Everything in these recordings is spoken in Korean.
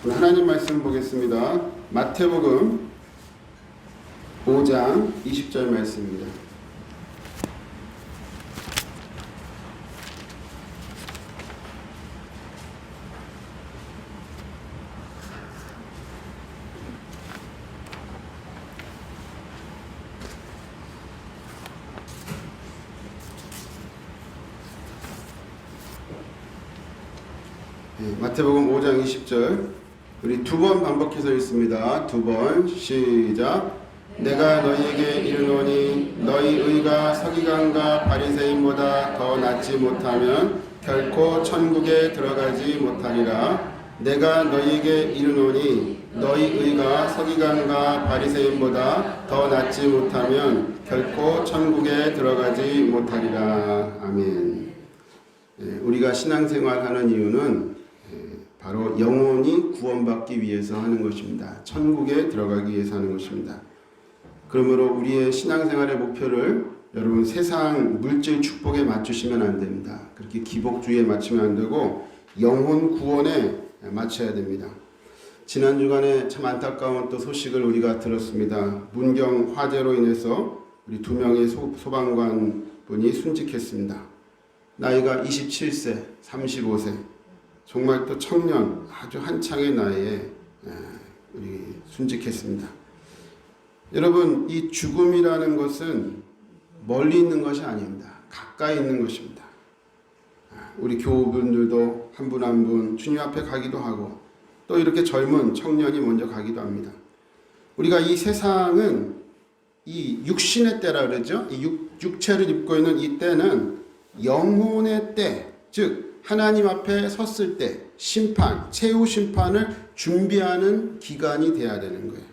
하나님 말씀 보겠습니다. 마태복음 5장 20절 말씀입니다. 마태복음 5장 20절 우리 두 번 반복해서 읽습니다. 두 번 시작. 내가 너희에게 이르노니 너희 의가 서기관과 바리새인보다 더 낫지 못하면 결코 천국에 들어가지 못하리라. 내가 너희에게 이르노니 너희 의가 서기관과 바리새인보다 더 낫지 못하면 결코 천국에 들어가지 못하리라. 아멘. 우리가 신앙생활하는 이유는 바로 영혼이 구원받기 위해서 하는 것입니다. 천국에 들어가기 위해서 하는 것입니다. 그러므로 우리의 신앙생활의 목표를 여러분 세상 물질 축복에 맞추시면 안 됩니다. 그렇게 기복주의에 맞추면 안 되고 영혼 구원에 맞춰야 됩니다. 지난 주간에 참 안타까운 또 소식을 우리가 들었습니다. 문경 화재로 인해서 우리 두 명의 소방관 분이 순직했습니다. 나이가 27세, 35세, 정말 또 청년, 아주 한창의 나이에 우리 순직했습니다. 여러분, 이 죽음이라는 것은 멀리 있는 것이 아닙니다. 가까이 있는 것입니다. 우리 교우분들도 한 분 한 분 주님 앞에 가기도 하고 또 이렇게 젊은 청년이 먼저 가기도 합니다. 우리가 이 세상은 이 육신의 때라 그러죠. 이 육체를 입고 있는 이 때는 영혼의 때, 즉 하나님 앞에 섰을 때 심판, 최후 심판을 준비하는 기간이 돼야 되는 거예요.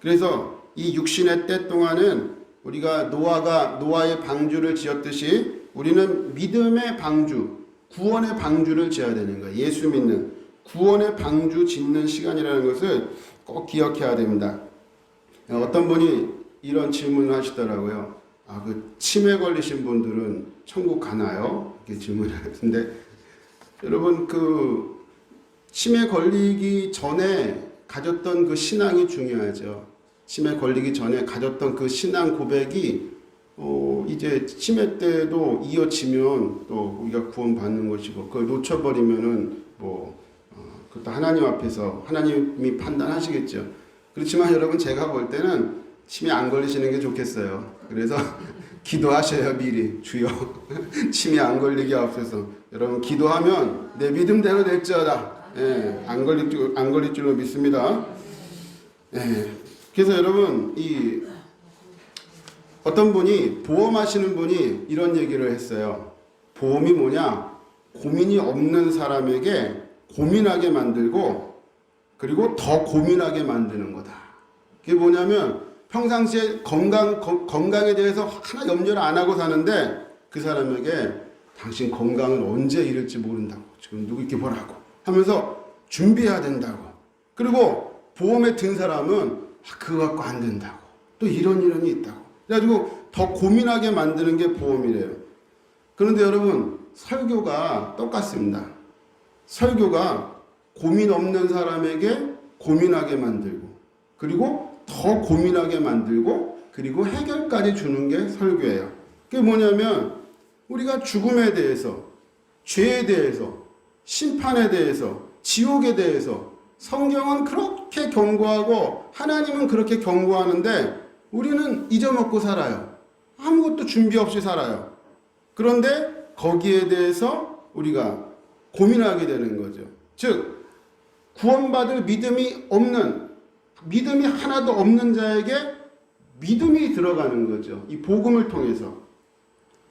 그래서 이 육신의 때 동안은 우리가 노아의 방주를 지었듯이 우리는 믿음의 방주, 구원의 방주를 지어야 되는 거예요. 예수 믿는 구원의 방주 짓는 시간이라는 것을 꼭 기억해야 됩니다. 어떤 분이 이런 질문을 하시더라고요. 그 치매 걸리신 분들은 천국 가나요? 이렇게 질문을 하는데 여러분, 그 치매 걸리기 전에 가졌던 그 신앙이 중요하죠. 치매 걸리기 전에 가졌던 그 신앙 고백이 이제 치매 때도 이어지면 또 우리가 구원받는 것이고 그걸 놓쳐버리면은 그것도 하나님 앞에서 하나님이 판단하시겠죠. 그렇지만 여러분, 제가 볼 때는 치매 안 걸리시는 게 좋겠어요. 그래서 기도하셔요. 미리 주여 치매 안 걸리게 하옵소서. 여러분, 기도하면 내 믿음대로 될지어다. 안 걸릴 줄로 믿습니다. 그래서 여러분, 어떤 분이 보험하시는 분이 이런 얘기를 했어요. 보험이 뭐냐? 고민이 없는 사람에게 고민하게 만들고 그리고 더 고민하게 만드는 거다. 그게 뭐냐면 평상시에 건강에 대해서 하나 염려를 안 하고 사는데 그 사람에게 당신 건강은 언제 이럴지 모른다고, 지금 누구 이렇게 보라고 하면서 준비해야 된다고. 그리고 보험에 든 사람은 그거 갖고 안 된다고, 또 이런 일이 있다고. 그래가지고 더 고민하게 만드는 게 보험이래요. 그런데 여러분, 설교가 똑같습니다. 설교가 고민 없는 사람에게 고민하게 만들고 그리고 더 고민하게 만들고 그리고 해결까지 주는 게 설교예요. 그게 뭐냐면 우리가 죽음에 대해서, 죄에 대해서, 심판에 대해서, 지옥에 대해서 성경은 그렇게 경고하고 하나님은 그렇게 경고하는데 우리는 잊어먹고 살아요. 아무것도 준비 없이 살아요. 그런데 거기에 대해서 우리가 고민하게 되는 거죠. 즉 구원받을 믿음이 하나도 없는 자에게 믿음이 들어가는 거죠. 이 복음을 통해서.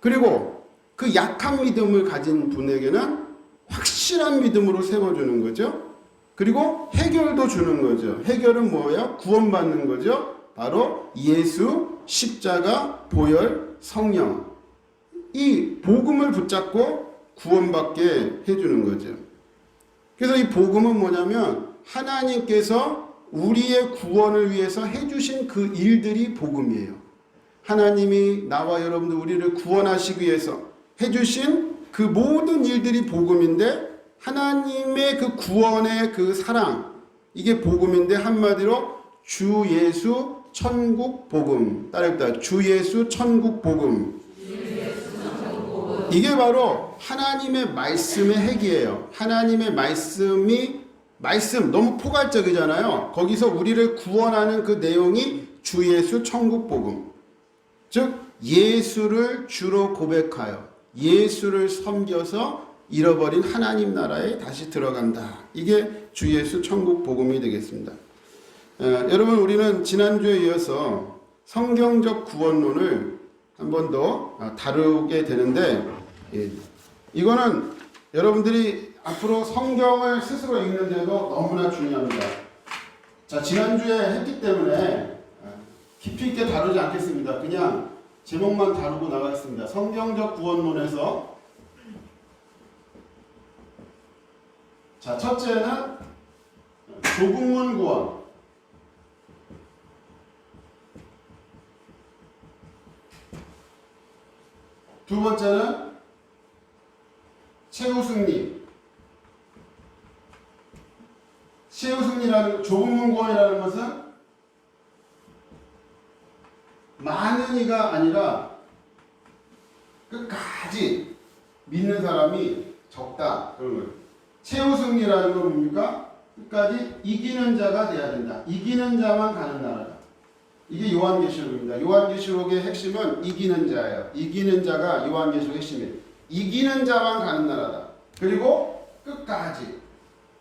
그리고 그 약한 믿음을 가진 분에게는 확실한 믿음으로 세워주는 거죠. 그리고 해결도 주는 거죠. 해결은 뭐예요? 구원받는 거죠. 바로 예수, 십자가, 보혈, 성령. 이 복음을 붙잡고 구원받게 해주는 거죠. 그래서 이 복음은 뭐냐면 하나님께서 우리의 구원을 위해서 해주신 그 일들이 복음이에요. 하나님이 나와 여러분들 우리를 구원하시기 위해서 해주신 그 모든 일들이 복음인데 하나님의 그 구원의 그 사랑, 이게 복음인데 한마디로 주 예수 천국 복음. 따라합니다. 주 예수 천국 복음. 이게 바로 하나님의 말씀의 핵이에요. 하나님의 말씀 너무 포괄적이잖아요. 거기서 우리를 구원하는 그 내용이 주 예수 천국 복음. 즉 예수를 주로 고백하여 예수를 섬겨서 잃어버린 하나님 나라에 다시 들어간다. 이게 주 예수 천국 복음이 되겠습니다. 여러분, 우리는 지난주에 이어서 성경적 구원론을 한 번 더 다루게 되는데, 이거는 여러분들이 앞으로 성경을 스스로 읽는데도 너무나 중요합니다. 자, 지난주에 했기 때문에 깊이 있게 다루지 않겠습니다. 그냥 제목만 다루고 나가겠습니다. 성경적 구원론에서, 자, 첫째는 조국문 구원. 두 번째는 최우승리. 최우승리라는 조국문 구원이라는 것은 많은 이가 아니라 끝까지 믿는 사람이 적다. 그런 거예요. 최우승리라는 건 뭡니까? 끝까지 이기는 자가 돼야 된다. 이기는 자만 가는 나라다. 이게 요한계시록입니다. 요한계시록의 핵심은 이기는 자예요. 이기는 자가 요한계시록 핵심이에요. 이기는 자만 가는 나라다. 그리고 끝까지.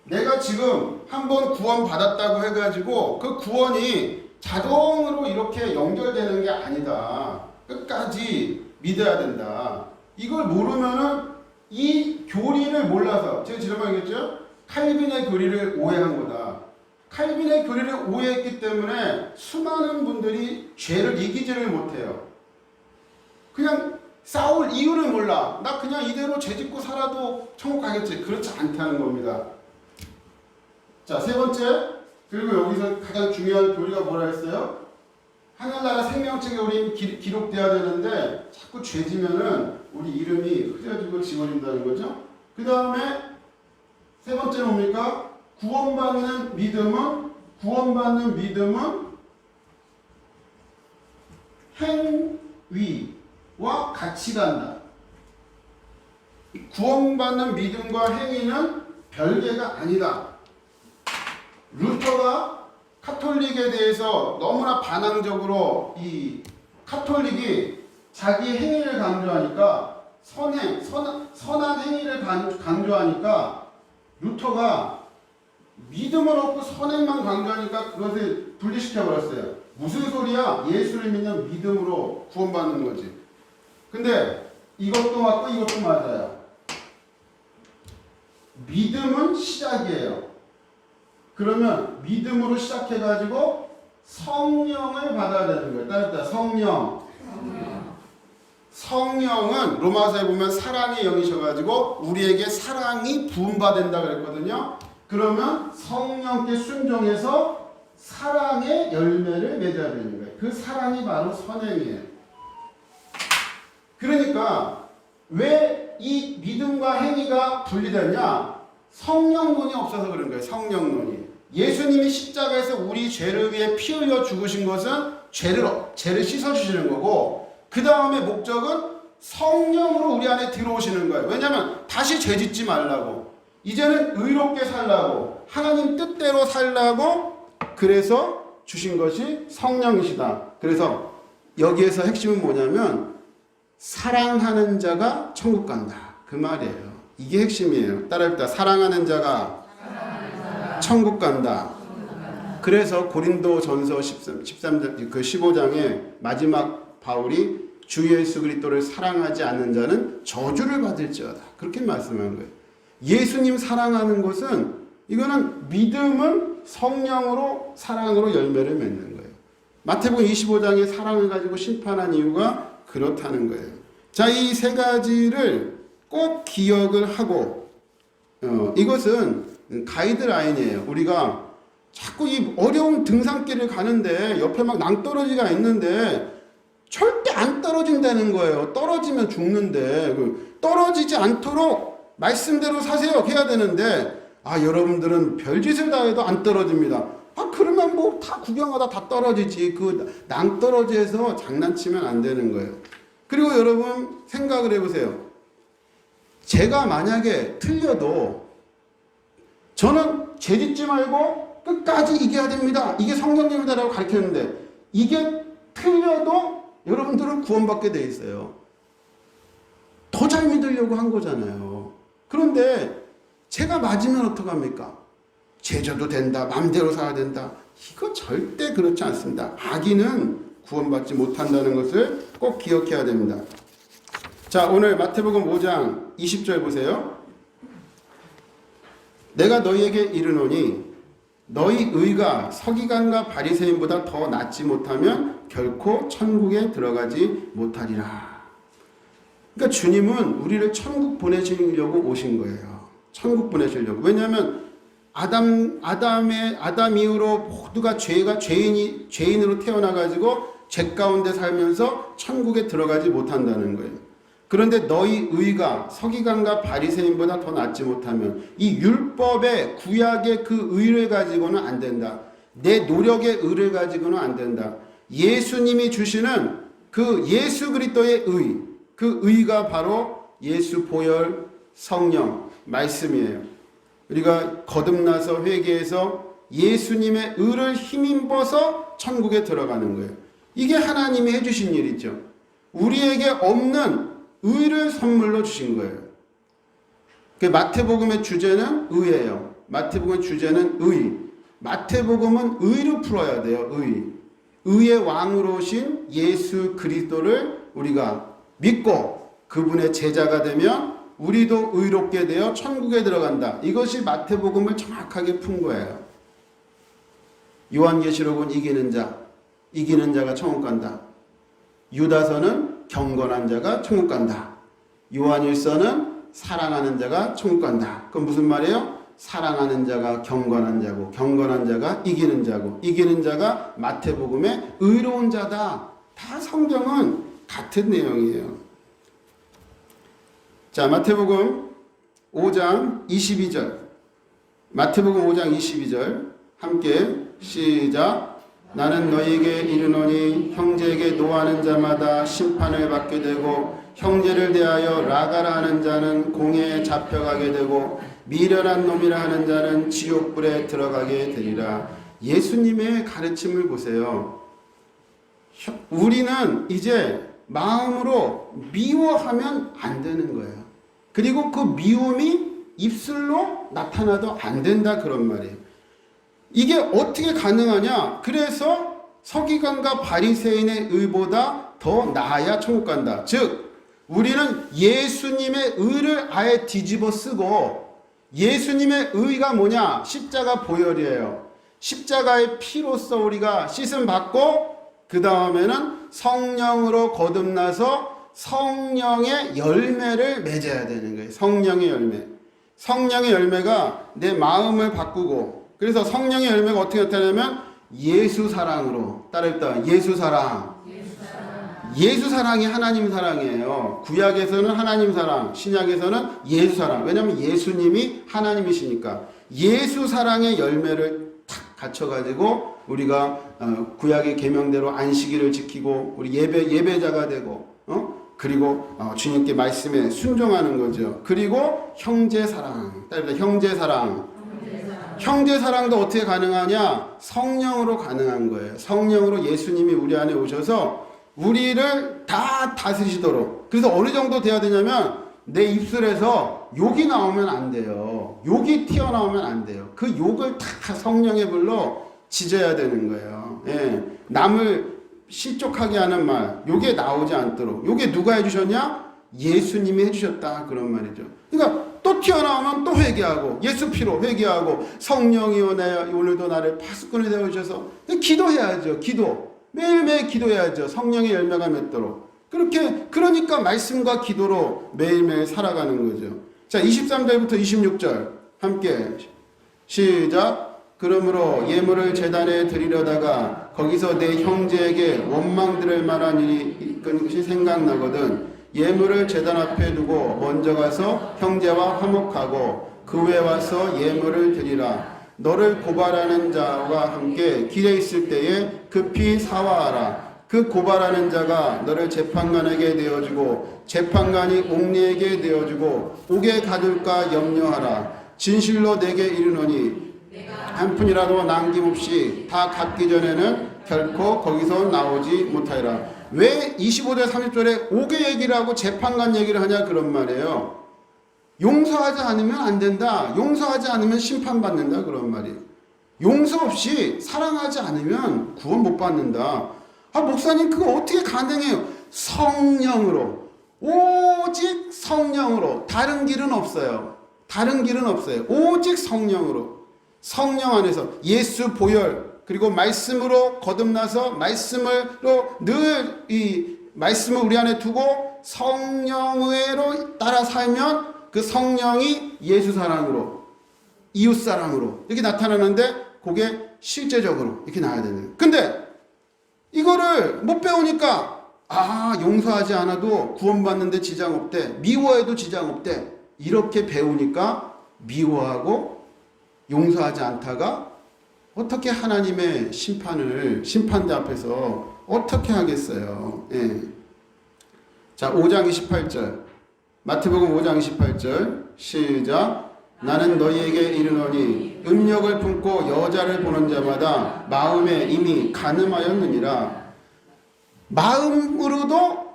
내가 지금 한번 구원 받았다고 해가지고 그 구원이 자동으로 이렇게 연결되는 게 아니다. 끝까지 믿어야 된다. 이걸 모르면은 이 교리를 몰라서, 제가 지난번에 얘기했죠? 칼빈의 교리를 오해한 거다. 칼빈의 교리를 오해했기 때문에 수많은 분들이 죄를 이기지를 못해요. 그냥 싸울 이유를 몰라. 나 그냥 이대로 죄 짓고 살아도 천국 가겠지. 그렇지 않다는 겁니다. 자, 세 번째. 그리고 여기서 가장 중요한 교리가 뭐라 했어요? 하늘나라 생명책에 우리 기록돼야 되는데 자꾸 죄 지면은 우리 이름이 흐려지고 지워진다는 거죠. 그 다음에 세 번째는 뭡니까? 구원받는 믿음은 행위와 같이 간다. 구원받는 믿음과 행위는 별개가 아니다. 루터가 카톨릭에 대해서 너무나 반항적으로 이 카톨릭이 자기 행위를 강조하니까 선한 행위를 강조하니까 루터가 믿음을 없고 선행만 강조하니까 그것을 분리시켜 버렸어요. 무슨 소리야? 예수를 믿는 믿음으로 구원받는 거지. 근데 이것도 맞고 이것도 맞아요. 믿음은 시작이에요. 그러면 믿음으로 시작해가지고 성령을 받아야 되는 거예요. 따뜻하다. 성령은 로마서에 보면 사랑의 영이셔가지고 우리에게 사랑이 부음받는다 그랬거든요. 그러면 성령께 순종해서 사랑의 열매를 맺어야 되는 거예요. 그 사랑이 바로 선행이에요. 그러니까 왜 이 믿음과 행위가 분리되냐? 성령론이 없어서 그런 거예요. 성령론이. 예수님이 십자가에서 우리 죄를 위해 피 흘려 죽으신 것은 죄를 씻어주시는 거고, 그 다음에 목적은 성령으로 우리 안에 들어오시는 거예요. 왜냐하면 다시 죄 짓지 말라고, 이제는 의롭게 살라고, 하나님 뜻대로 살라고, 그래서 주신 것이 성령이시다. 그래서 여기에서 핵심은 뭐냐면 사랑하는 자가 천국 간다. 그 말이에요. 이게 핵심이에요. 따라합니다. 사랑하는 자가 천국 간다. 그래서 고린도전서 13장 그 15장에 마지막 바울이 주 예수 그리스도를 사랑하지 않는 자는 저주를 받을지어다. 그렇게 말씀한 거예요. 예수님 사랑하는 것은, 이거는 믿음은 성령으로 사랑으로 열매를 맺는 거예요. 마태복음 25장에 사랑을 가지고 심판한 이유가 그렇다는 거예요. 자, 이 세 가지를 꼭 기억을 하고, 이것은 가이드라인이에요. 우리가 자꾸 이 어려운 등산길을 가는데 옆에 막 낭떠러지가 있는데 절대 안 떨어진다는 거예요. 떨어지면 죽는데 떨어지지 않도록 말씀대로 사세요 해야 되는데, 여러분들은 별짓을 다 해도 안 떨어집니다. 그러면 뭐 다 구경하다 다 떨어지지. 그 낭떠러지에서 장난치면 안 되는 거예요. 그리고 여러분 생각을 해보세요. 제가 만약에 틀려도 저는 죄짓지 말고 끝까지 이겨야 됩니다. 이게 성경입니다라고 가르쳤는데 이게 틀려도 여러분들은 구원받게 돼 있어요. 더 잘 믿으려고 한 거잖아요. 그런데 제가 맞으면 어떡합니까? 죄져도 된다. 마음대로 살아야 된다. 이거 절대 그렇지 않습니다. 악인은 구원받지 못한다는 것을 꼭 기억해야 됩니다. 자, 오늘 마태복음 5장 20절 보세요. 내가 너희에게 이르노니 너희 의가 서기관과 바리새인보다 더 낫지 못하면 결코 천국에 들어가지 못하리라. 그러니까 주님은 우리를 천국 보내시려고 오신 거예요. 천국 보내시려고. 왜냐하면 아담 이후로 모두가 죄인으로 태어나가지고 죄 가운데 살면서 천국에 들어가지 못한다는 거예요. 그런데 너희 의가 서기관과 바리새인보다 더 낫지 못하면 이 율법의 구약의 그 의를 가지고는 안 된다. 내 노력의 의를 가지고는 안 된다. 예수님이 주시는 그 예수 그리스도의 의, 그 의가 바로 예수 보혈 성령 말씀이에요. 우리가 거듭나서 회개해서 예수님의 의를 힘입어서 천국에 들어가는 거예요. 이게 하나님이 해주신 일이죠. 우리에게 없는 의를 선물로 주신 거예요. 마태복음의 주제는 의예요. 마태복음의 주제는 의. 마태복음은 의로 풀어야 돼요. 의의 왕으로 오신 예수 그리스도를 우리가 믿고 그분의 제자가 되면 우리도 의롭게 되어 천국에 들어간다. 이것이 마태복음을 정확하게 푼 거예요. 요한계시록은 이기는 자가 천국 간다. 유다서는 경건한 자가 천국 간다. 요한일서는 사랑하는 자가 천국 간다. 그건 무슨 말이에요? 사랑하는 자가 경건한 자고 경건한 자가 이기는 자고 이기는 자가 마태복음의 의로운 자다. 다 성경은 같은 내용이에요. 자, 마태복음 5장 22절. 마태복음 5장 22절. 함께 시작. 나는 너희에게 이르노니 형제에게 노하는 자마다 심판을 받게 되고 형제를 대하여 라가라 하는 자는 공회에 잡혀가게 되고 미련한 놈이라 하는 자는 지옥불에 들어가게 되리라. 예수님의 가르침을 보세요. 우리는 이제 마음으로 미워하면 안 되는 거예요. 그리고 그 미움이 입술로 나타나도 안 된다 그런 말이에요. 이게 어떻게 가능하냐? 그래서 서기관과 바리새인의 의보다 더 나아야 천국 간다. 즉 우리는 예수님의 의를 아예 뒤집어 쓰고 예수님의 의가 뭐냐? 십자가 보혈이에요. 십자가의 피로써 우리가 씻음 받고 그 다음에는 성령으로 거듭나서 성령의 열매를 맺어야 되는 거예요. 성령의 열매. 성령의 열매가 내 마음을 바꾸고 그래서 성령의 열매가 어떻게 나타나냐면 예수 사랑으로 따르다. 예수 사랑. 예수 사랑이 하나님 사랑이에요. 구약에서는 하나님 사랑, 신약에서는 예수 사랑. 왜냐하면 예수님이 하나님이시니까. 예수 사랑의 열매를 탁 갖춰가지고 우리가 구약의 계명대로 안식일을 지키고 우리 예배자가 되고 그리고 주님께 말씀에 순종하는 거죠. 그리고 형제 사랑, 따르다 형제 사랑. 형제 사랑도 어떻게 가능하냐? 성령으로 가능한 거예요. 성령으로 예수님이 우리 안에 오셔서 우리를 다 다스리시도록. 그래서 어느 정도 돼야 되냐면 내 입술에서 욕이 나오면 안 돼요. 욕이 튀어나오면 안 돼요. 그 욕을 다 성령의 불로 지져야 되는 거예요. 예. 남을 실족하게 하는 말, 요게 나오지 않도록. 요게 누가 해주셨냐? 예수님이 해주셨다. 그런 말이죠. 그러니까 또 튀어나오면 또 회개하고 예수 피로 회개하고 성령이 오늘도 나를 파수꾼이 되어주셔서 기도해야죠. 기도. 매일매일 기도해야죠. 성령의 열매가 맺도록. 그러니까 말씀과 기도로 매일매일 살아가는 거죠. 자, 23절부터 26절 함께 시작. 그러므로 예물을 제단에 드리려다가 거기서 내 형제에게 원망 들을 만한 일이 있는 것이 생각나거든 예물을 제단 앞에 두고 먼저 가서 형제와 화목하고 그 후에 와서 예물을 드리라. 너를 고발하는 자와 함께 길에 있을 때에 급히 사화하라. 그 고발하는 자가 너를 재판관에게 내어주고 재판관이 옥리에게 내어주고 옥에 가둘까 염려하라. 진실로 내게 이르노니 한 푼이라도 남김없이 다 갚기 전에는 결코 거기서 나오지 못하리라. 왜 25절 30절에 옥의 얘기를 하고 재판관 얘기를 하냐 그런 말이에요. 용서하지 않으면 안 된다. 용서하지 않으면 심판받는다 그런 말이에요. 용서 없이 사랑하지 않으면 구원 못 받는다. 목사님 그거 어떻게 가능해요? 성령으로, 오직 성령으로. 다른 길은 없어요. 다른 길은 없어요. 오직 성령으로. 성령 안에서 예수 보혈 그리고 말씀으로 거듭나서 말씀으로 늘 이 말씀을 우리 안에 두고 성령으로 따라 살면 그 성령이 예수 사랑으로 이웃 사랑으로 이렇게 나타나는데 그게 실제적으로 이렇게 나와야 되는 거예요. 근데 이거를 못 배우니까 용서하지 않아도 구원받는데 지장 없대. 미워해도 지장 없대. 이렇게 배우니까 미워하고 용서하지 않다가 어떻게 하나님의 심판대 앞에서 어떻게 하겠어요. 예. 자, 5장 28절 마태복음 5장 28절 시작. 나는 너희에게 이르노니 음욕을 품고 여자를 보는 자마다 마음에 이미 간음하였느니라. 마음으로도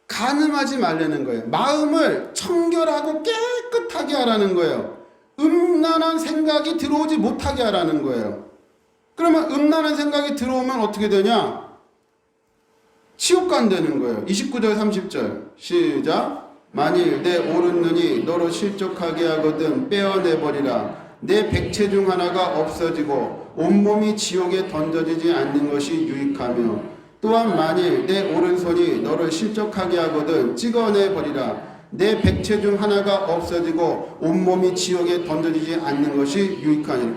간음하지 말라는 거예요. 마음을 청결하고 깨끗하게 하라는 거예요. 음란한 생각이 들어오지 못하게 하라는 거예요. 그러면 음란한 생각이 들어오면 어떻게 되냐? 지옥 간다는 거예요. 29절 30절 시작. 만일 내 오른 눈이 너로 실족하게 하거든 빼어내버리라. 내 백체 중 하나가 없어지고 온몸이 지옥에 던져지지 않는 것이 유익하며 또한 만일 내 오른손이 너를 실족하게 하거든 찍어내버리라. 내 백체 중 하나가 없어지고 온몸이 지옥에 던져지지 않는 것이 유익하니라.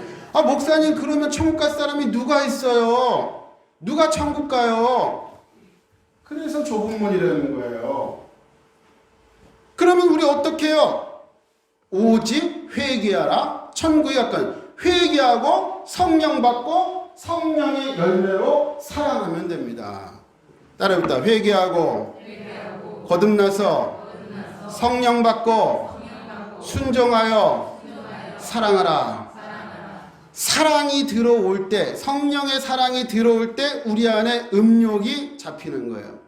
목사님 그러면 천국 갈 사람이 누가 있어요? 누가 천국 가요? 그래서 좁은 문이라는 거예요. 그러면 우리 어떻게 해요? 오직 회개하라. 천국에 가까이 회개하고 성령 받고 성령의 열매로 살아가면 됩니다. 따라해봅시다. 회개하고 거듭나서 성령 받고 순종하여 사랑하라. 사랑이 들어올 때, 성령의 사랑이 들어올 때 우리 안에 음욕이 잡히는 거예요.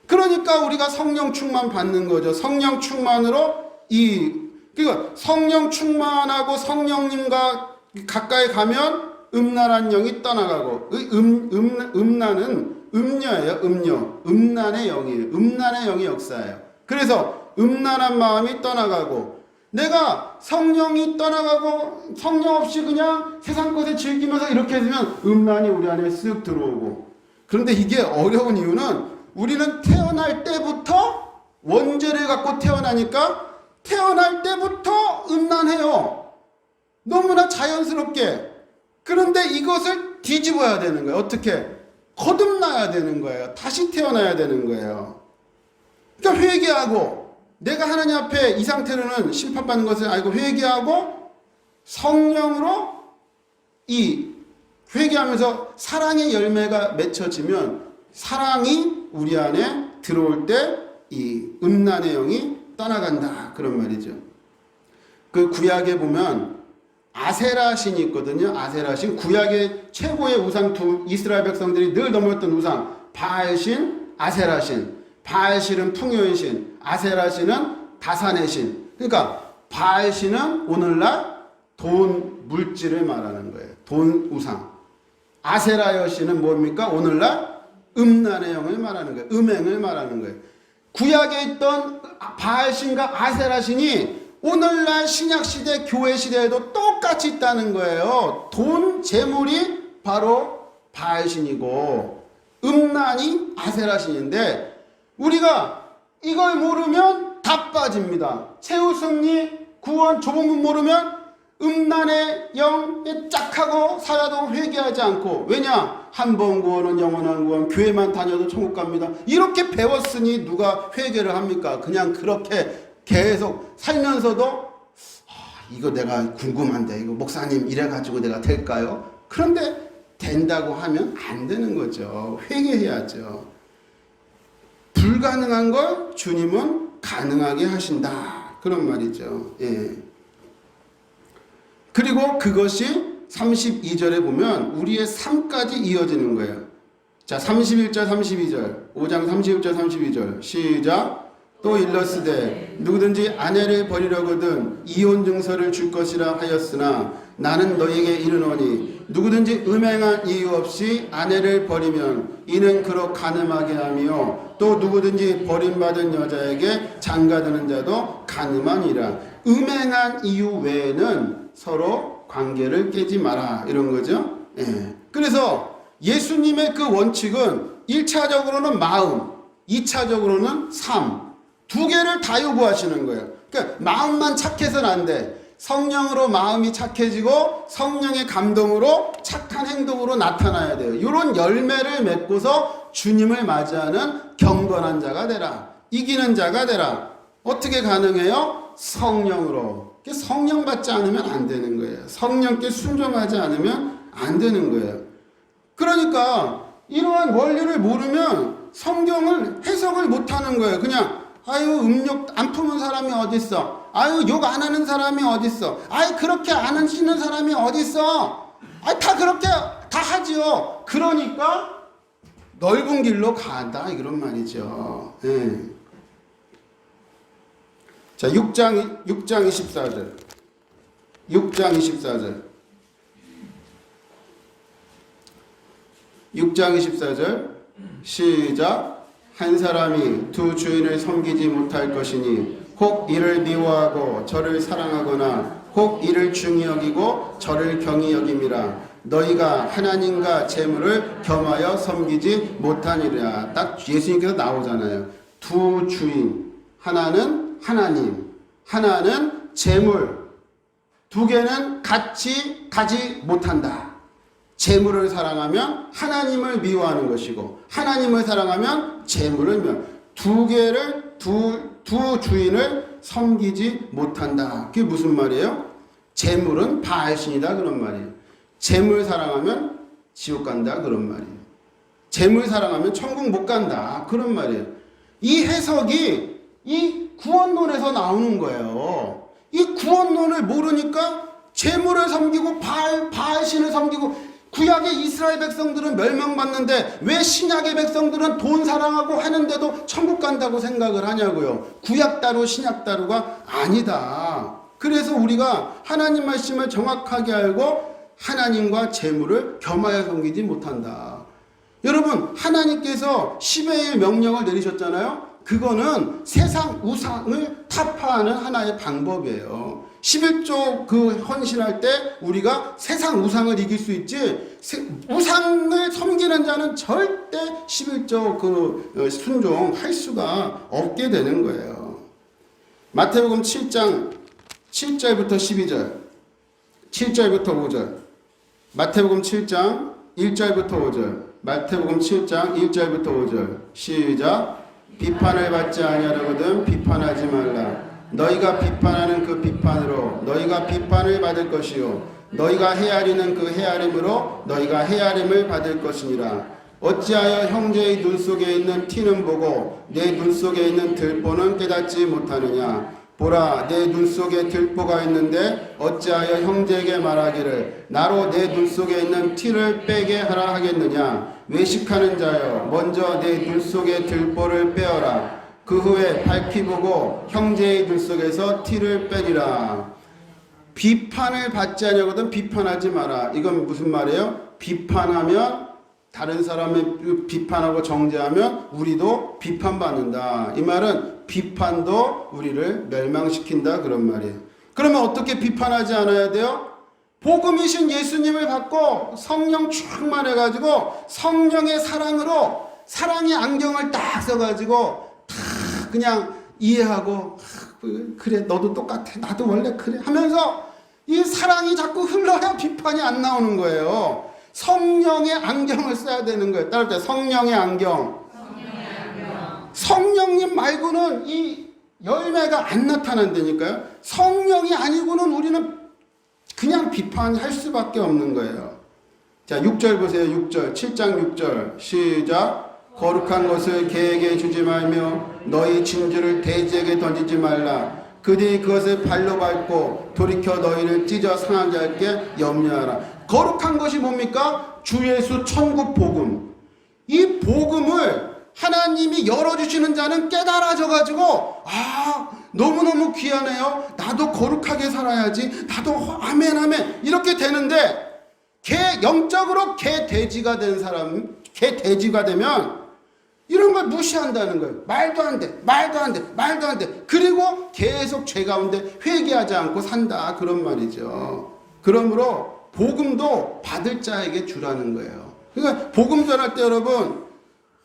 그러니까 우리가 성령 충만 받는 거죠. 성령 충만으로 그러니까 성령 충만하고 성령님과 가까이 가면 음란한 영이 떠나가고 음란은 음녀예요. 음란의 영이에요. 음란의 영이 역사예요. 그래서 음란한 마음이 떠나가고 내가 성령이 떠나가고 성령 없이 그냥 세상 것에 즐기면서 이렇게 해주면 음란이 우리 안에 쓱 들어오고. 그런데 이게 어려운 이유는 우리는 태어날 때부터 원죄를 갖고 태어나니까 태어날 때부터 음란해요. 너무나 자연스럽게. 그런데 이것을 뒤집어야 되는 거예요. 어떻게? 거듭나야 되는 거예요. 다시 태어나야 되는 거예요. 그러니까 회개하고 내가 하나님 앞에 이 상태로는 심판받는 것을 알고 회개하고 성령으로 회개하면서 사랑의 열매가 맺혀지면 사랑이 우리 안에 들어올 때 이 음란의 영이 떠나간다. 그런 말이죠. 그 구약에 보면 아세라 신이 있거든요. 아세라 신. 구약의 최고의 우상 이스라엘 백성들이 늘 넘어졌던 우상. 바알 신, 아세라 신. 바알 신은 풍요의 신, 아세라 신은 다산의 신. 그러니까 바알 신은 오늘날 돈, 물질을 말하는 거예요. 돈, 우상. 아세라 여신은 뭡니까? 오늘날 음란의 영을 말하는 거예요. 음행을 말하는 거예요. 구약에 있던 바알 신과 아세라 신이 오늘날 신약 시대, 교회 시대에도 똑같이 있다는 거예요. 돈, 재물이 바로 바알 신이고 음란이 아세라 신인데 우리가 이걸 모르면 다 빠집니다. 최후 승리, 구원, 좁은 문 모르면 음란의 영에 짝하고 살아도 회개하지 않고 왜냐? 한 번 구원은 영원한 구원, 교회만 다녀도 천국 갑니다. 이렇게 배웠으니 누가 회개를 합니까? 그냥 그렇게 계속 살면서도 이거 내가 궁금한데 이거 목사님 이래가지고 내가 될까요? 그런데 된다고 하면 안 되는 거죠. 회개해야죠. 불가능한 걸 주님은 가능하게 하신다. 그런 말이죠. 예. 그리고 그것이 32절에 보면 우리의 삶까지 이어지는 거예요. 자, 31절 32절 5장 31절 32절 시작. 또 일러스되 누구든지 아내를 버리려거든 이혼 증서를 줄 것이라 하였으나 나는 너에게 이르노니 누구든지 음행한 이유 없이 아내를 버리면 이는 그로 간음하게 하며 또 누구든지 버림받은 여자에게 장가드는 자도 간음하니라. 음행한 이유 외에는 서로 관계를 깨지 마라 이런 거죠. 예. 그래서 예수님의 그 원칙은 1차적으로는 마음, 2차적으로는 삶 두 개를 다 요구하시는 거예요. 그러니까 마음만 착해서는 안 돼. 성령으로 마음이 착해지고 성령의 감동으로 착한 행동으로 나타나야 돼요. 이런 열매를 맺고서 주님을 맞이하는 경건한 자가 되라. 이기는 자가 되라. 어떻게 가능해요? 성령으로. 성령 받지 않으면 안 되는 거예요. 성령께 순종하지 않으면 안 되는 거예요. 그러니까 이러한 원리를 모르면 성경을 해석을 못하는 거예요. 그냥 아유 음욕 안 품은 사람이 어딨어. 아유 욕 안 하는 사람이 어딨어. 아유 그렇게 안 하시는 사람이 어딨어. 아유 다 그렇게 다 하지요. 그러니까 넓은 길로 간다 이런 말이죠. 예. 자 6장 24절 6장 24절 6장 24절 시작. 한 사람이 두 주인을 섬기지 못할 것이니 혹 이를 미워하고 저를 사랑하거나 혹 이를 중히 여기고 저를 경히 여김이라. 너희가 하나님과 재물을 겸하여 섬기지 못하니라. 딱 예수님께서 나오잖아요. 두 주인, 하나는 하나님, 하나는 재물, 두 개는 같이 가지 못한다. 재물을 사랑하면 하나님을 미워하는 것이고 하나님을 사랑하면 재물을 미워. 두 개를 두 주인을 섬기지 못한다. 그게 무슨 말이에요? 재물은 바알신이다 그런 말이에요. 재물 사랑하면 지옥 간다 그런 말이에요. 재물 사랑하면 천국 못 간다 그런 말이에요. 이 해석이 이 구원론에서 나오는 거예요. 이 구원론을 모르니까 재물을 섬기고 바알신을 섬기고. 구약의 이스라엘 백성들은 멸망받는데 왜 신약의 백성들은 돈 사랑하고 하는데도 천국 간다고 생각을 하냐고요. 구약 따로 신약 따로가 아니다. 그래서 우리가 하나님 말씀을 정확하게 알고 하나님과 재물을 겸하여 섬기지 못한다. 여러분 하나님께서 10의 1 명령을 내리셨잖아요. 그거는 세상 우상을 타파하는 하나의 방법이에요. 11조 그 헌신할 때 우리가 세상 우상을 이길 수 있지 우상을 섬기는 자는 절대 11조 그 순종할 수가 없게 되는 거예요. 마태복음 7장 7절부터 12절 7절부터 5절 마태복음 7장 1절부터 5절 마태복음 7장 1절부터 5절 시작. 비판을 받지 아니하려거든 비판하지 말라. 너희가 비판하는 그 비판으로 너희가 비판을 받을 것이요 너희가 헤아리는 그 헤아림으로 너희가 헤아림을 받을 것이니라. 어찌하여 형제의 눈 속에 있는 티는 보고 내 눈 속에 있는 들보는 깨닫지 못하느냐. 보라 내 눈 속에 들보가 있는데 어찌하여 형제에게 말하기를 나로 내 눈 속에 있는 티를 빼게 하라 하겠느냐. 외식하는 자여 먼저 내 눈 속에 들보를 빼어라. 그 후에 밝히 보고 형제의 눈 속에서 티를 빼리라. 비판을 받지 아니하거든 비판하지 마라. 이건 무슨 말이에요? 비판하면 다른 사람을 비판하고 정죄하면 우리도 비판받는다. 이 말은 비판도 우리를 멸망시킨다 그런 말이에요. 그러면 어떻게 비판하지 않아야 돼요? 복음이신 예수님을 받고 성령 충만해가지고 성령의 사랑으로 사랑의 안경을 딱 써가지고 다 그냥 이해하고 그래 너도 똑같아 나도 원래 그래 하면서 이 사랑이 자꾸 흘러야 비판이 안 나오는 거예요. 성령의 안경을 써야 되는 거예요. 따라합시다. 성령의 안경. 성령님 말고는 이 열매가 안 나타난다니까요. 성령이 아니고는 우리는 그냥 비판할 수밖에 없는 거예요. 자, 6절 보세요. 6절. 7장 6절. 시작. 거룩한 것을 개에게 주지 말며 너희 진주를 돼지에게 던지지 말라. 그들이 그것을 발로 밟고 돌이켜 너희를 찢어 상하게 할게 염려하라. 거룩한 것이 뭡니까? 주 예수 천국 복음. 이 복음을 하나님이 열어주시는 자는 깨달아져가지고 너무너무 귀하네요. 나도 거룩하게 살아야지. 나도 아멘 아멘 이렇게 되는데 영적으로 개 돼지가 된 사람, 개 돼지가 되면 이런 걸 무시한다는 거예요. 말도 안 돼, 말도 안 돼, 말도 안 돼. 그리고 계속 죄 가운데 회개하지 않고 산다. 그런 말이죠. 그러므로 복음도 받을 자에게 주라는 거예요. 그러니까 복음 전할 때 여러분,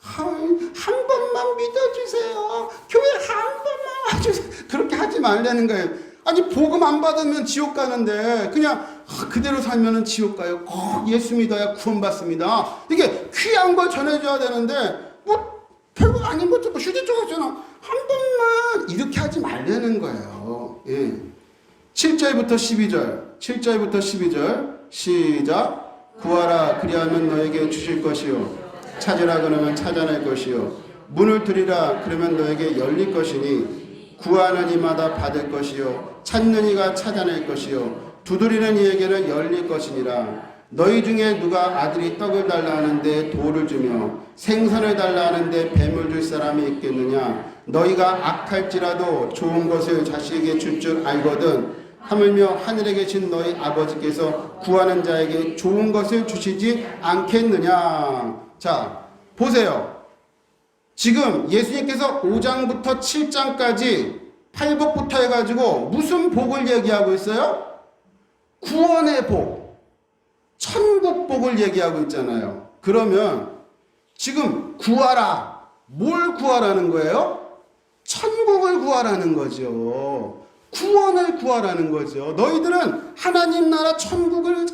한 번만 믿어주세요. 교회 한 번만 와주세요. 그렇게 하지 말라는 거예요. 아니, 복음 안 받으면 지옥 가는데 그냥 그대로 살면은 지옥 가요. 꼭 예수 믿어야 구원받습니다. 이게 귀한 걸 전해줘야 되는데 별거 아닌 것도 휴대폰 하잖아. 한 번만 이렇게 하지 말라는 거예요. 예. 7절부터 12절. 7절부터 12절. 시작. 구하라 그리하면 너에게 주실 것이요. 찾으라 그러면 찾아낼 것이요. 문을 두리라 그러면 너에게 열릴 것이니 구하는 이마다 받을 것이요. 찾는 이가 찾아낼 것이요. 두드리는 이에게는 열릴 것이니라. 너희 중에 누가 아들이 떡을 달라 하는데 돌을 주며 생선을 달라 하는데 뱀을 줄 사람이 있겠느냐. 너희가 악할지라도 좋은 것을 자식에게 줄 줄 알거든 하물며 하늘에 계신 너희 아버지께서 구하는 자에게 좋은 것을 주시지 않겠느냐. 자, 보세요. 지금 예수님께서 5장부터 7장까지 팔복부터 해가지고 무슨 복을 얘기하고 있어요? 구원의 복, 천국 복을 얘기하고 있잖아요. 그러면 지금 구하라, 뭘 구하라는 거예요? 천국을 구하라는 거죠. 구원을 구하라는 거죠. 너희들은 하나님 나라 천국을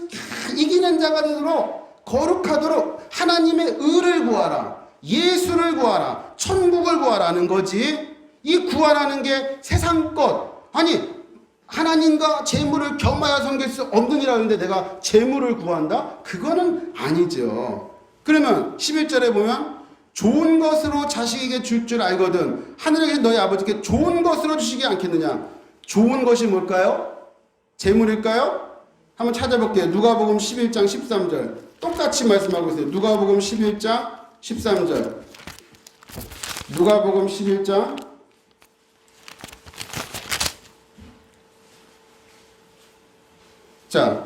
이기는 자가 되도록 거룩하도록 하나님의 의를 구하라, 예수를 구하라, 천국을 구하라는 거지. 이 구하라는 게 세상 것, 아니 하나님과 재물을 겸하여 섬길 수 없느니라는데 내가 재물을 구한다? 그거는 아니죠. 그러면 11절에 보면 좋은 것으로 자식에게 줄 줄 알거든 하늘에 계신 너희 아버지께 좋은 것으로 주시지 않겠느냐. 좋은 것이 뭘까요? 재물일까요? 한번 찾아볼게요. 누가복음 11장 13절 똑같이 말씀하고 있어요. 누가복음 11장 13절. 누가복음 11장 자,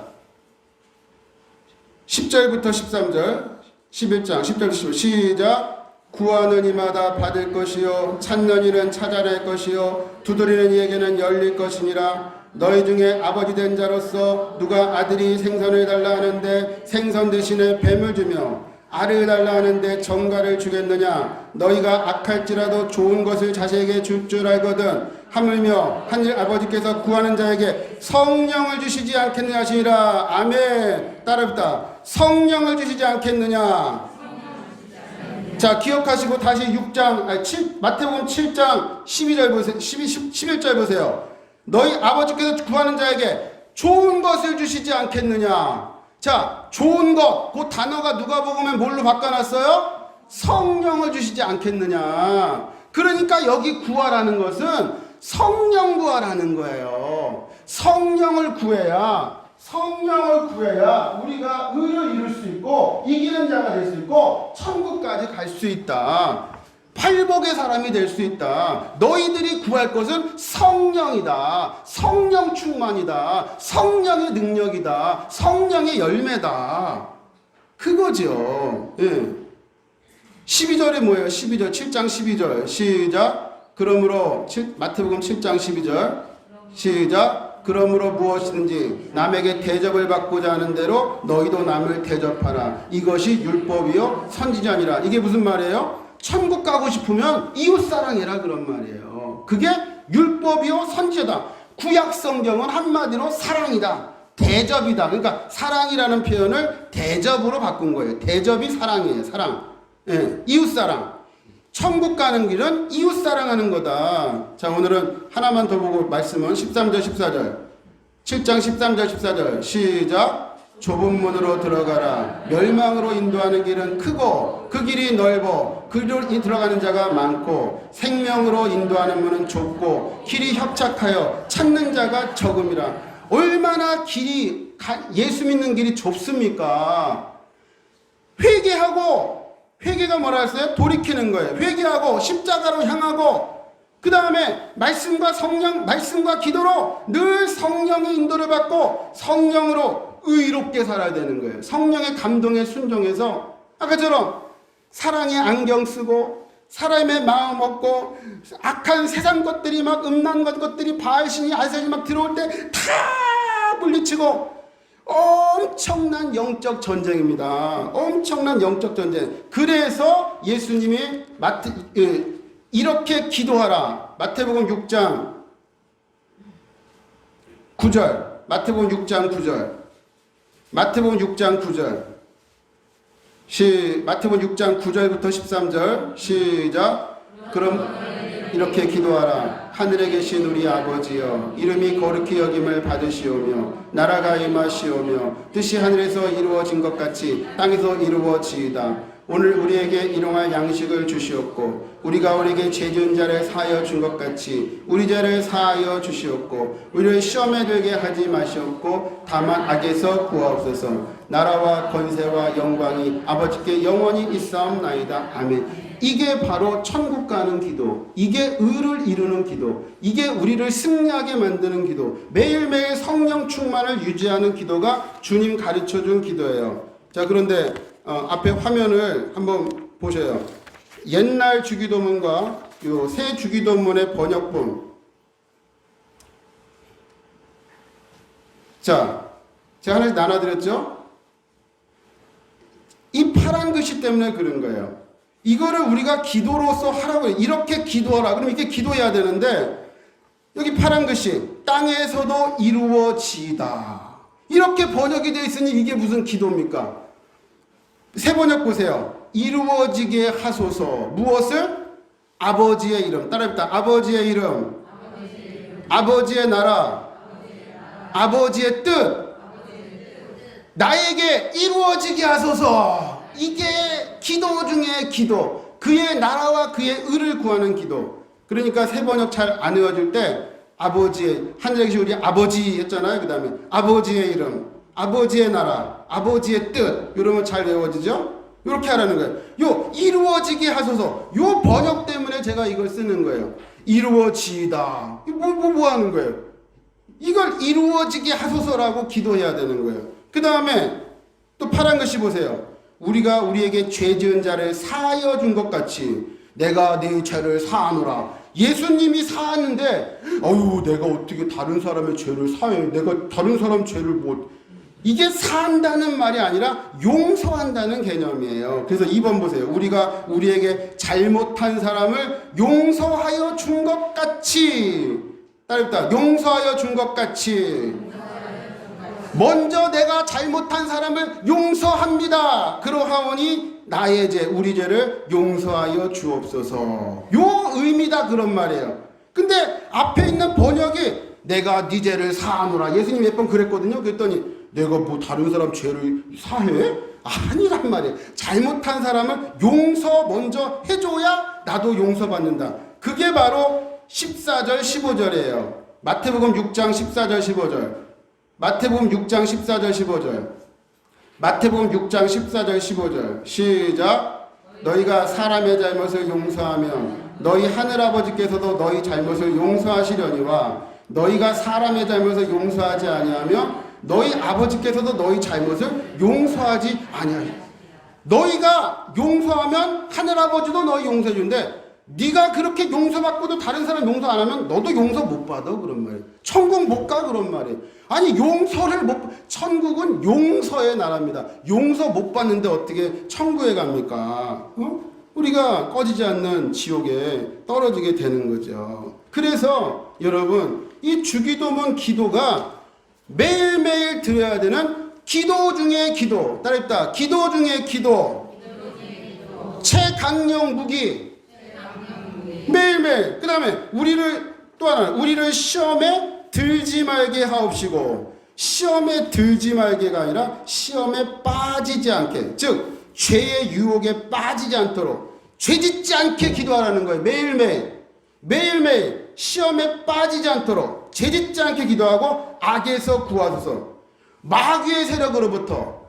10절부터 13절, 11장 10절부터 13절 시작. 구하는 이마다 받을 것이요 찾는 이는 찾아낼 것이요 두드리는 이에게는 열릴 것이니라. 너희 중에 아버지 된 자로서 누가 아들이 생선을 달라 하는데 생선 대신에 뱀을 주며 알을 달라 하는데 정갈을 주겠느냐. 너희가 악할지라도 좋은 것을 자식에게 줄 줄 알거든 하물며 하늘 아버지께서 구하는 자에게 성령을 주시지 않겠느냐 하시니라. 아멘. 따라붙다. 성령을 주시지 않겠느냐. 자, 기억하시고 다시 6장 마태복음 7장 12절 보세요. 11절 보세요. 너희 아버지께서 구하는 자에게 좋은 것을 주시지 않겠느냐. 자, 좋은 것, 그 단어가 누가복음에 뭘로 바꿔놨어요? 성령을 주시지 않겠느냐. 그러니까 여기 구하라는 것은 성령 구하라는 거예요. 성령을 구해야 우리가 의를 이룰 수 있고 이기는 자가 될 수 있고 천국까지 갈 수 있다. 팔복의 사람이 될 수 있다. 너희들이 구할 것은 성령이다. 성령 충만이다. 성령의 능력이다. 성령의 열매다. 그거죠. 예. 12절에 뭐예요? 12절 7장 12절 시작. 그러므로 마태복음 7장 12절 시작. 그러므로 무엇이든지 남에게 대접을 받고자 하는 대로 너희도 남을 대접하라. 이것이 율법이요 선지자니라. 이게 무슨 말이에요? 천국 가고 싶으면 이웃사랑해라 그런 말이에요. 그게 율법이요 선지자다. 구약 성경은 한마디로 사랑이다. 대접이다. 그러니까 사랑이라는 표현을 대접으로 바꾼 거예요. 대접이 사랑이에요. 사랑. 예, 이웃사랑. 천국 가는 길은 이웃 사랑하는 거다. 자, 오늘은 하나만 더 보고 말씀은 13절 14절 7장 13절 14절 시작. 좁은 문으로 들어가라. 멸망으로 인도하는 길은 크고 그 길이 넓어 그리로 들어가는 자가 많고 생명으로 인도하는 문은 좁고 길이 협착하여 찾는 자가 적음이라. 얼마나 길이 예수 믿는 길이 좁습니까? 회개가 뭐라 했어요? 돌이키는 거예요. 회개하고 십자가로 향하고 그 다음에 말씀과 기도로 늘 성령의 인도를 받고 성령으로 의롭게 살아야 되는 거예요. 성령의 감동에 순종해서 아까처럼 사랑의 안경 쓰고 사람의 마음 먹고 악한 세상 것들이 막 음란 것들이 바알신이 아세신이 막 들어올 때 다 물리치고 엄청난 영적 전쟁입니다. 엄청난 영적 전쟁. 그래서 예수님이 이렇게 기도하라. 마태복음 6장 9절 마태복음 6장 9절 마태복음 6장 9절 마태복음 6장 9절부터 13절 시작. 그럼 이렇게 기도하라. 하늘에 계신 우리 아버지여 이름이 거룩히 여김을 받으시오며 나라가 임하시오며 뜻이 하늘에서 이루어진 것 같이 땅에서 이루어지이다. 오늘 우리에게 일용할 양식을 주시옵고 우리가 우리에게 죄 지은 자를 사하여 준 것 같이 우리 죄를 사하여 주시옵고 우리를 시험에 들게 하지 마시옵고 다만 악에서 구하옵소서. 나라와 권세와 영광이 아버지께 영원히 있사옵나이다. 아멘. 이게 바로 천국 가는 기도, 이게 의를 이루는 기도, 이게 우리를 승리하게 만드는 기도, 매일매일 성령 충만을 유지하는 기도가 주님 가르쳐준 기도예요. 자, 그런데 앞에 화면을 한번 보세요. 옛날 주기도문과 요 새 주기도문의 번역본. 자, 제가 하나씩 나눠드렸죠? 이 파란 글씨 때문에 그런 거예요. 이거를 우리가 기도로서 하라고 해요. 이렇게 기도하라. 그럼 이렇게 기도해야 되는데 여기 파란 글씨 땅에서도 이루어지이다. 이렇게 번역이 되어 있으니 이게 무슨 기도입니까? 새 번역 보세요. 이루어지게 하소서. 무엇을? 아버지의 이름. 따라합니다. 아버지의 이름. 아버지의 나라. 아버지의 뜻. 나에게 이루어지게 하소서. 이게 기도 중에 기도. 그의 나라와 그의 의를 구하는 기도. 그러니까 새 번역 잘 안 외워줄 때 아버지의, 하늘에 계신 우리 아버지 했잖아요. 그 다음에 아버지의 이름, 아버지의 나라, 아버지의 뜻. 이러면 잘 외워지죠? 이렇게 하라는 거예요. 요 이루어지게 하소서. 요 번역 때문에 제가 이걸 쓰는 거예요. 이루어지다. 뭐 하는 거예요? 이걸 이루어지게 하소서라고 기도해야 되는 거예요. 그 다음에 또 파란 글씨 보세요. 우리가 우리에게 죄 지은 자를 사하여 준 것 같이 내가 네 죄를 사하노라. 예수님이 사하는데 내가 어떻게 다른 사람의 죄를 사해? 내가 다른 사람 죄를 못. 이게 사한다는 말이 아니라 용서한다는 개념이에요. 그래서 2번 보세요. 우리가 우리에게 잘못한 사람을 용서하여 준 것 같이. 따릅니다. 용서하여 준 것 같이. 먼저 내가 잘못한 사람을 용서합니다. 그러하오니 나의 죄, 우리 죄를 용서하여 주옵소서. 요 의미다 그런 말이에요. 근데 앞에 있는 번역이 내가 네 죄를 사하노라. 예수님 몇 번 그랬거든요. 그랬더니 내가 뭐 다른 사람 죄를 사해? 아니란 말이에요. 잘못한 사람을 용서 먼저 해줘야 나도 용서받는다. 그게 바로 14절 15절이에요. 마태복음 6장 14절 15절. 마태복음 6장 14절 15절. 마태복음 6장 14절 15절. 시작. 너희가 사람의 잘못을 용서하면 너희 하늘아버지께서도 너희 잘못을 용서하시려니와 너희가 사람의 잘못을 용서하지 아니하며 너희 아버지께서도 너희 잘못을 용서하지 아니하리라. 너희가 용서하면 하늘아버지도 너희 용서해 준대. 네가 그렇게 용서받고도 다른 사람 용서 안 하면 너도 용서 못 받아 그런 말이에요. 천국 못 가 그런 말이에요. 아니 용서를 천국은 용서의 나라입니다. 용서 못 받는데 어떻게 천국에 갑니까? 우리가 꺼지지 않는 지옥에 떨어지게 되는 거죠. 그래서 여러분 이 주기도문 기도가 매일매일 드려야 되는 기도 중에 기도. 따라합니다. 기도 중에 기도. 최강력 무기. 매일매일. 그 다음에 또 하나, 우리를 시험에 들지 말게 하옵시고. 시험에 들지 말게가 아니라 시험에 빠지지 않게, 즉 죄의 유혹에 빠지지 않도록 죄짓지 않게 기도하라는 거예요. 매일매일 시험에 빠지지 않도록 죄짓지 않게 기도하고 악에서 구하소서. 마귀의 세력으로부터,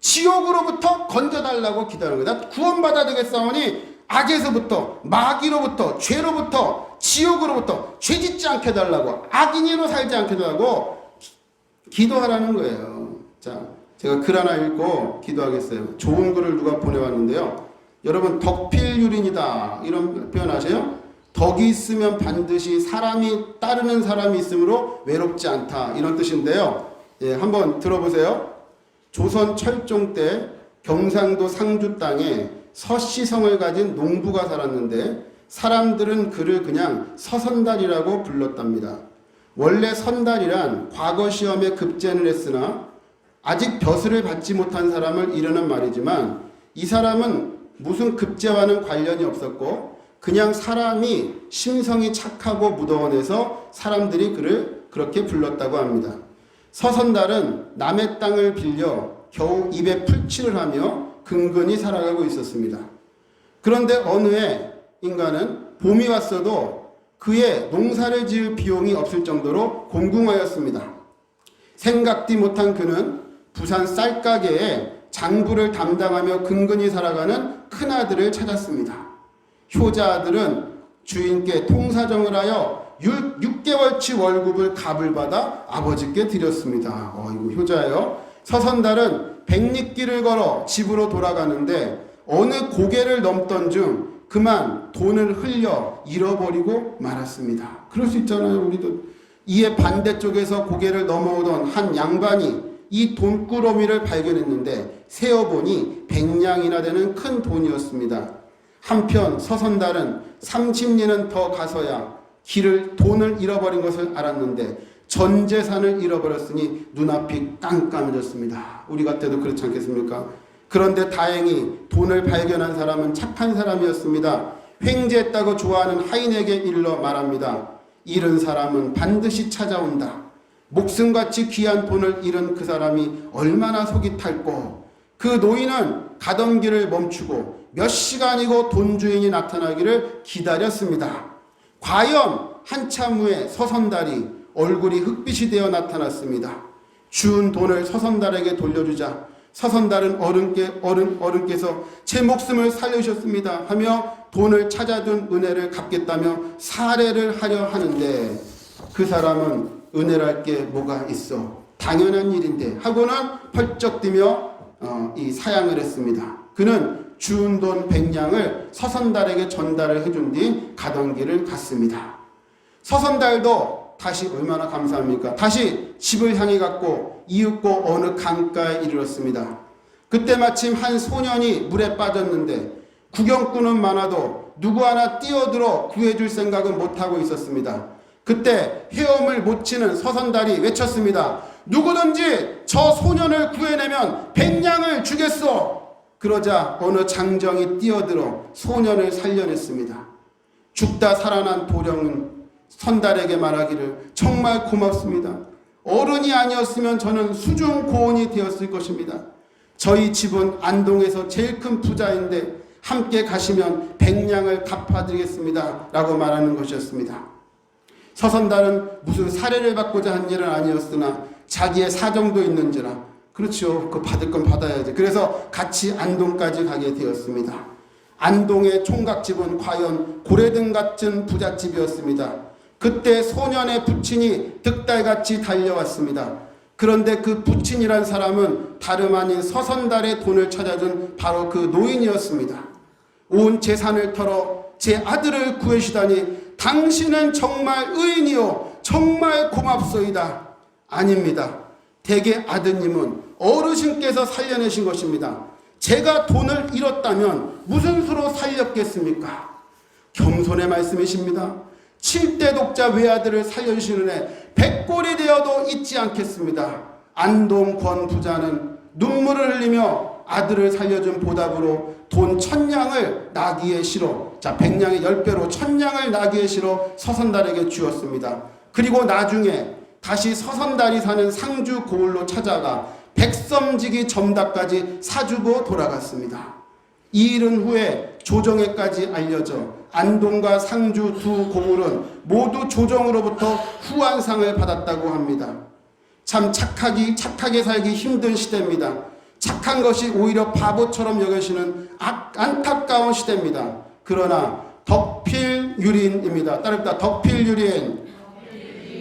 지옥으로부터 건져달라고 기도하는 거예요. 나 구원받아야 되겠사오니 악에서부터, 마귀로부터, 죄로부터, 지옥으로부터 죄짓지 않게 해달라고, 악인으로 살지 않게 해달라고 기도하라는 거예요. 자, 제가 글 하나 읽고 기도하겠어요. 좋은 글을 누가 보내왔는데요. 여러분, 덕필유린이다 이런 표현 아세요? 덕이 있으면 반드시 사람이 따르는 사람이 있으므로 외롭지 않다 이런 뜻인데요. 예, 한번 들어보세요. 조선 철종 때 경상도 상주 땅에 서시성을 가진 농부가 살았는데 사람들은 그를 그냥 서선달이라고 불렀답니다. 원래 선달이란 과거 시험에 급제를 했으나 아직 벼슬을 받지 못한 사람을 이르는 말이지만 이 사람은 무슨 급제와는 관련이 없었고 그냥 사람이 심성이 착하고 무던해서 사람들이 그를 그렇게 불렀다고 합니다. 서선달은 남의 땅을 빌려 겨우 입에 풀칠을 하며 근근히 살아가고 있었습니다. 그런데 어느 해 인간은 봄이 왔어도 그의 농사를 지을 비용이 없을 정도로 공공하였습니다. 생각지 못한 그는 부산 쌀가게에 장부를 담당하며 근근히 살아가는 큰아들을 찾았습니다. 효자 아들은 주인께 통사정을 하여 6개월치 월급을 값을 받아 아버지께 드렸습니다. 이거 효자예요. 서선달은 백리길을 걸어 집으로 돌아가는데 어느 고개를 넘던 중 그만 돈을 흘려 잃어버리고 말았습니다. 그럴 수 있잖아요. 우리도. 이에 반대쪽에서 고개를 넘어오던 한 양반이 이 돈꾸러미를 발견했는데 세어보니 100냥이나 되는 큰 돈이었습니다. 한편 서선달은 30리는 더 가서야 돈을 잃어버린 것을 알았는데 전 재산을 잃어버렸으니 눈앞이 깜깜해졌습니다. 우리 같아도 그렇지 않겠습니까? 그런데 다행히 돈을 발견한 사람은 착한 사람이었습니다. 횡재했다고 좋아하는 하인에게 일러 말합니다. 잃은 사람은 반드시 찾아온다. 목숨같이 귀한 돈을 잃은 그 사람이 얼마나 속이 탈고. 그 노인은 가던 길을 멈추고 몇 시간이고 돈 주인이 나타나기를 기다렸습니다. 과연 한참 후에 서선달이 얼굴이 흑빛이 되어 나타났습니다. 주운 돈을 서선달에게 돌려주자 서선달은 어른께서 제 목숨을 살려주셨습니다 하며 돈을 찾아둔 은혜를 갚겠다며 사례를 하려 하는데 그 사람은 은혜랄 게 뭐가 있어, 당연한 일인데 하고는 펄쩍 뛰며 이 사양을 했습니다. 그는 주운 돈 100냥을 서선달에게 전달을 해준 뒤 가던 길을 갔습니다. 서선달도 다시 얼마나 감사합니까? 다시 집을 향해 갔고 이윽고 어느 강가에 이르렀습니다. 그때 마침 한 소년이 물에 빠졌는데 구경꾼은 많아도 누구 하나 뛰어들어 구해줄 생각은 못하고 있었습니다. 그때 헤엄을 못 치는 서선달이 외쳤습니다. 누구든지 저 소년을 구해내면 100냥을 주겠소. 그러자 어느 장정이 뛰어들어 소년을 살려냈습니다. 죽다 살아난 도령은 선달에게 말하기를 정말 고맙습니다. 어른이 아니었으면 저는 수중 고온이 되었을 것입니다. 저희 집은 안동에서 제일 큰 부자인데 함께 가시면 100냥을 갚아드리겠습니다 라고 말하는 것이었습니다. 서선달은 무슨 사례를 받고자 한 일은 아니었으나 자기의 사정도 있는지라 그렇죠. 그 받을 건 받아야지. 그래서 같이 안동까지 가게 되었습니다. 안동의 총각집은 과연 고래등 같은 부잣집이었습니다. 그때 소년의 부친이 득달같이 달려왔습니다. 그런데 그 부친이란 사람은 다름 아닌 서선달의 돈을 찾아준 바로 그 노인이었습니다. 온 재산을 털어 제 아들을 구해시다니 당신은 정말 의인이요 정말 고맙소이다. 아닙니다. 대개 아드님은 어르신께서 살려내신 것입니다. 제가 돈을 잃었다면 무슨 수로 살렸겠습니까? 겸손의 말씀이십니다. 7대 독자 외아들을 살려주시는 애 100골이 되어도 잊지 않겠습니다. 안동 권 부자는 눈물을 흘리며 아들을 살려준 보답으로 돈 1000냥을 나귀의 시로, 자 100냥의 10배로 1000냥을 나귀의 시로 서선달에게 주었습니다. 그리고 나중에 다시 서선달이 사는 상주 고을로 찾아가 백섬지기 점다까지 사주고 돌아갔습니다. 이 일은 후에 조정에까지 알려져 안동과 상주 두 고을은 모두 조정으로부터 후한상을 받았다고 합니다. 참 착하게 살기 힘든 시대입니다. 착한 것이 오히려 바보처럼 여겨지는 안타까운 시대입니다. 그러나 덕필유린입니다. 따릅니다. 덕필유린.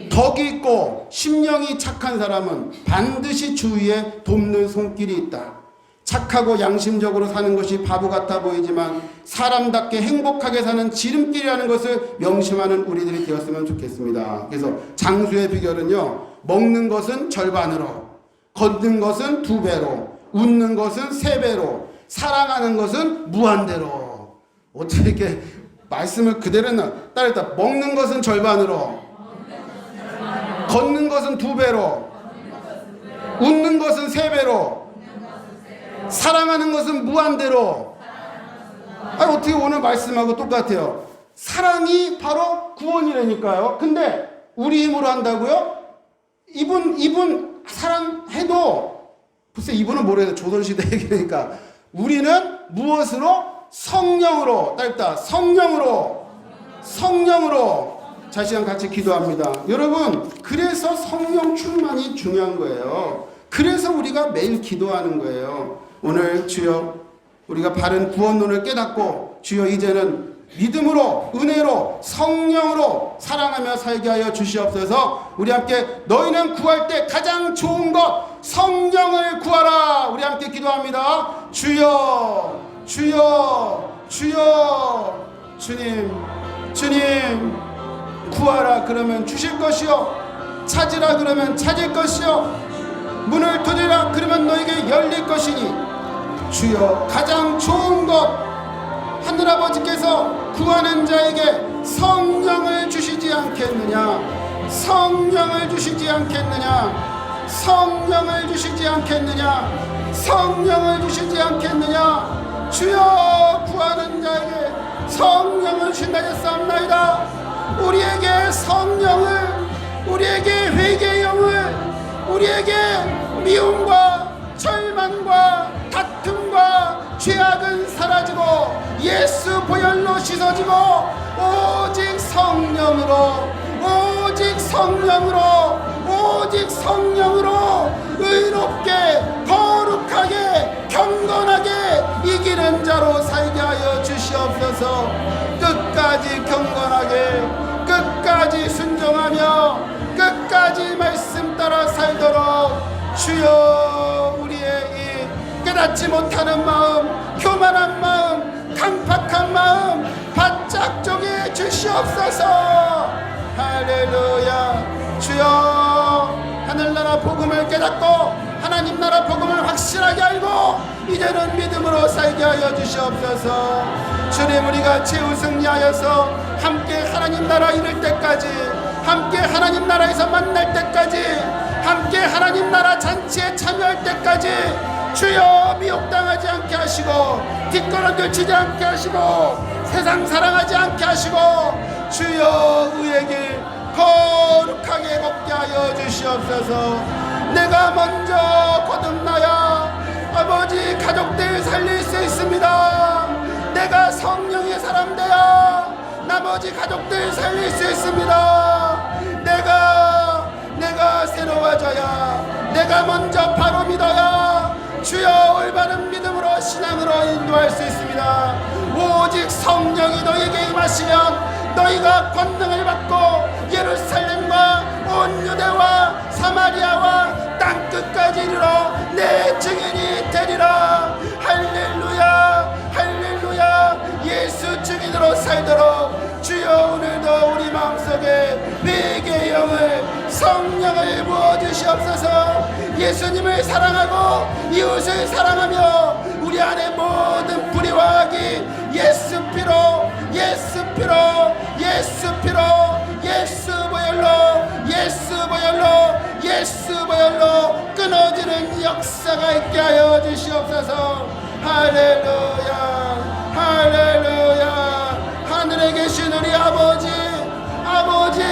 덕이 있고 심령이 착한 사람은 반드시 주위에 돕는 손길이 있다. 착하고 양심적으로 사는 것이 바보 같아 보이지만 사람답게 행복하게 사는 지름길이라는 것을 명심하는 우리들이 되었으면 좋겠습니다. 그래서 장수의 비결은요, 먹는 것은 절반으로, 걷는 것은 2배로, 웃는 것은 3배로, 사랑하는 것은 무한대로. 어떻게 이렇게 말씀을 그대로 따르다. 먹는 것은 절반으로, 걷는 것은 2배로, 웃는 것은 3배로, 사랑하는 것은 무한대로. 아니, 어떻게 오늘 말씀하고 똑같아요. 사랑이 바로 구원이라니까요. 근데 우리 힘으로 한다고요? 이분 사랑해도, 글쎄 이분은 모르겠어요. 조선시대 얘기니까. 우리는 무엇으로? 성령으로. 따뜻다. 성령으로. 자, 시간 같이 기도합니다. 여러분, 그래서 성령 충만이 중요한 거예요. 그래서 우리가 매일 기도하는 거예요. 오늘 주여, 우리가 바른 구원론을 깨닫고 주여 이제는 믿음으로, 은혜로, 성령으로 사랑하며 살게 하여 주시옵소서. 우리 함께 너희는 구할 때 가장 좋은 것 성령을 구하라. 우리 함께 기도합니다. 주여, 주여, 주여. 주님 구하라 그러면 주실 것이요, 찾으라 그러면 찾을 것이요, 문을 두드리라 그러면 너에게 열릴 것이니 주여, 가장 좋은 것 하늘아버지께서 구하는 자에게 성령을 주시지 않겠느냐, 성령을 주시지 않겠느냐, 성령을 주시지 않겠느냐, 성령을 주시지 않겠느냐. 주여, 구하는 자에게 성령을 주신다 했사옵나이다. 우리에게 성령을, 우리에게 회개의 영을, 우리에게 미움과 절망과 다툼과 죄악은 사라지고 예수 보혈로 씻어지고 오직 성령으로, 오직 성령으로, 오직 성령으로 의롭게, 거룩하게, 경건하게 이기는 자로 살게 하여 주시옵소서. 끝까지 경건하게, 끝까지 순종하며 끝까지 말씀 따라 살도록 주여, 우리의 이 깨닫지 못하는 마음, 교만한 마음, 강팍한 마음 바짝 쪼개 주시옵소서. 할렐루야. 주여, 하늘나라 복음을 깨닫고 하나님 나라 복음을 확실하게 알고 이제는 믿음으로 살게 하여 주시옵소서. 주님, 우리가 최후 승리하여서 함께 하나님 나라 이룰 때까지, 함께 하나님 나라에서 만날 때까지, 함께 하나님 나라 잔치에 참여할 때까지 주여 미혹당하지 않게 하시고 뒷걸음질 치지 않게 하시고 세상 사랑하지 않게 하시고 주여 의의 길 거룩하게 걷게 하여 주시옵소서. 내가 먼저 거듭나야 아버지 가족들 살릴 수 있습니다. 내가 성령의 사람 되어 나머지 가족들 살릴 수 있습니다. 내가 새로워져야, 내가 먼저 바로 믿어야 주여 올바른 믿음으로 신앙으로 인도할 수 있습니다. 오직 성령이 너에게 임하시면 너희가 권능을 받고 예루살렘과 온 유대와 사마리아와 땅끝까지 이르러 내 증인이 되리라. 할렐루야, 할렐루야. 예수 증인으로 살도록 주여 오늘도 우리 마음속에 회개의 영을, 성령을 부어주시옵소서. 예수님을 사랑하고 이웃을 사랑하며 우리 안에 모든 불의와 악이 예수 피로, 예수 피로, 예수 피로, 예수 보혈로, 예수 보혈로, 예수 보혈로 끊어지는 역사가 있게 하여 주시옵소서. 할렐루야, 할렐루야. 하늘에 계신 우리 아버지의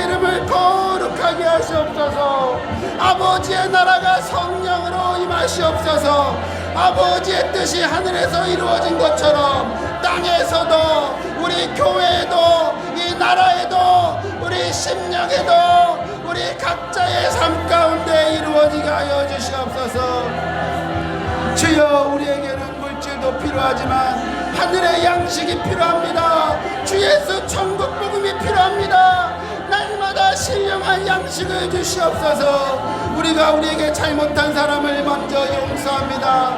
이름을 거룩하게 하시옵소서. 아버지의 나라가 성령으로 임하시옵소서. 아버지의 뜻이 하늘에서 이루어진 것처럼 땅에서도, 우리 교회에도, 이 나라에도, 우리 심령에도, 우리 각자의 삶 가운데 이루어지게 하여 주시옵소서. 주여, 우리에게는 물질도 필요하지만 하늘의 양식이 필요합니다. 주 예수 천국 복음이 필요합니다. 날마다 신령한 양식을 주시옵소서. 우리가 우리에게 잘못한 사람을 먼저 용서합니다.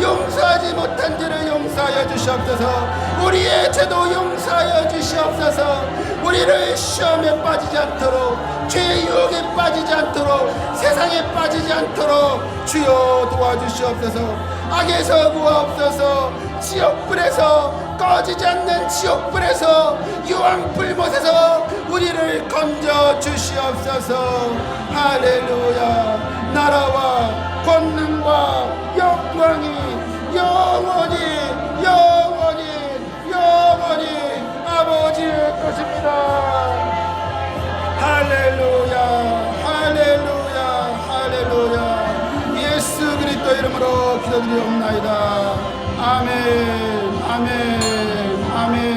용서하지 못한 죄를 용서하여 주시옵소서. 우리의 죄도 용서하여 주시옵소서. 우리를 시험에 빠지지 않도록, 죄의 유혹에 빠지지 않도록, 세상에 빠지지 않도록 주여 도와주시옵소서. 악에서 구하옵소서. 지옥불에서, 꺼지지 않는 지옥불에서, 유황불못에서 우리를 건져 주시옵소서. 할렐루야. 나라와 권능과 영광이 영원히 아버지의 것입니다. 할렐루야, 할렐루야, 할렐루야. 예수 그리스도 이름으로 기도드리옵나이다. 아멘, 아멘, 아멘.